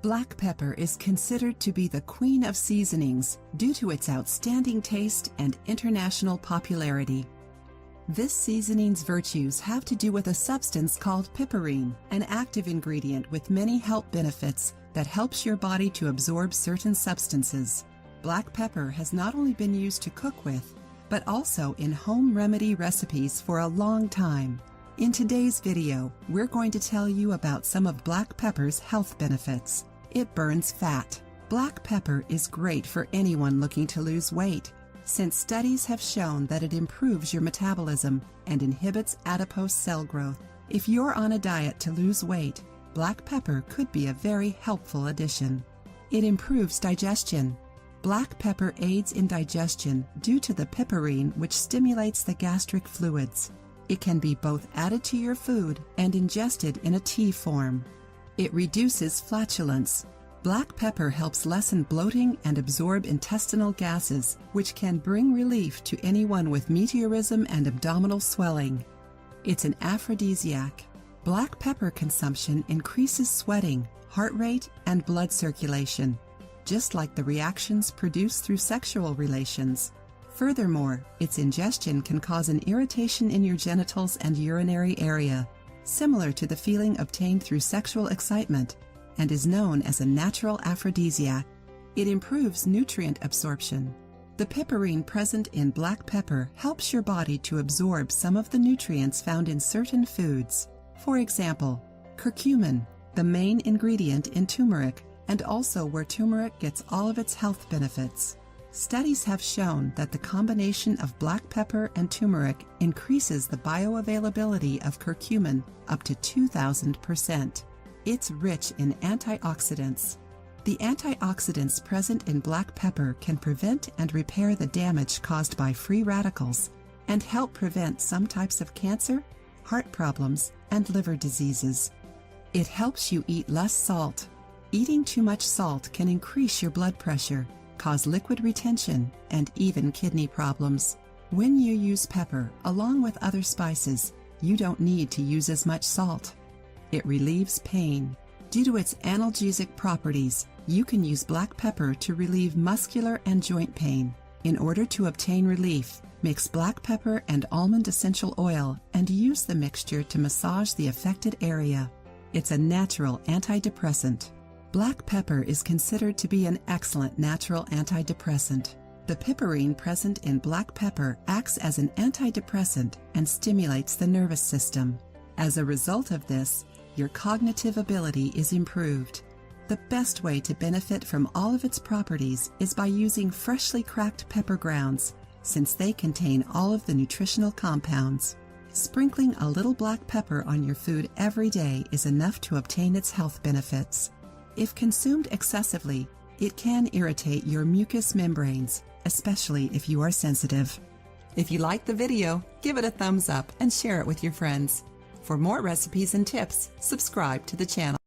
Black pepper is considered to be the queen of seasonings due to its outstanding taste and international popularity. This seasoning's virtues have to do with a substance called piperine, an active ingredient with many health benefits that helps your body to absorb certain substances. Black pepper has not only been used to cook with, but also in home remedy recipes for a long time. In today's video, we're going to tell you about some of black pepper's health benefits. It burns fat. Black pepper is great for anyone looking to lose weight, since studies have shown that it improves your metabolism and inhibits adipose cell growth. If you're on a diet to lose weight, black pepper could be a very helpful addition. It improves digestion. Black pepper aids in digestion due to the piperine, which stimulates the gastric fluids. It can be both added to your food and ingested in a tea form. It reduces flatulence. Black pepper helps lessen bloating and absorb intestinal gases, which can bring relief to anyone with meteorism and abdominal swelling. It's an aphrodisiac. Black pepper consumption increases sweating, heart rate, and blood circulation, just like the reactions produced through sexual relations. Furthermore, its ingestion can cause an irritation in your genitals and urinary area, similar to the feeling obtained through sexual excitement, and is known as a natural aphrodisiac. It improves nutrient absorption. The piperine present in black pepper helps your body to absorb some of the nutrients found in certain foods. For example, curcumin, the main ingredient in turmeric, and also where turmeric gets all of its health benefits. Studies have shown that the combination of black pepper and turmeric increases the bioavailability of curcumin up to 2,000%. It's rich in antioxidants. The antioxidants present in black pepper can prevent and repair the damage caused by free radicals and help prevent some types of cancer, heart problems, and liver diseases. It helps you eat less salt. Eating too much salt can increase your blood pressure, cause liquid retention, and even kidney problems. When you use pepper along with other spices, you don't need to use as much salt. It relieves pain. Due to its analgesic properties, you can use black pepper to relieve muscular and joint pain. In order to obtain relief, mix black pepper and almond essential oil and use the mixture to massage the affected area. It's a natural antidepressant. Black pepper is considered to be an excellent natural antidepressant. The piperine present in black pepper acts as an antidepressant and stimulates the nervous system. As a result of this, your cognitive ability is improved. The best way to benefit from all of its properties is by using freshly cracked pepper grounds, since they contain all of the nutritional compounds. Sprinkling a little black pepper on your food every day is enough to obtain its health benefits. If consumed excessively, it can irritate your mucous membranes, especially if you are sensitive. If you liked the video, give it a thumbs up and share it with your friends. For more recipes and tips, subscribe to the channel.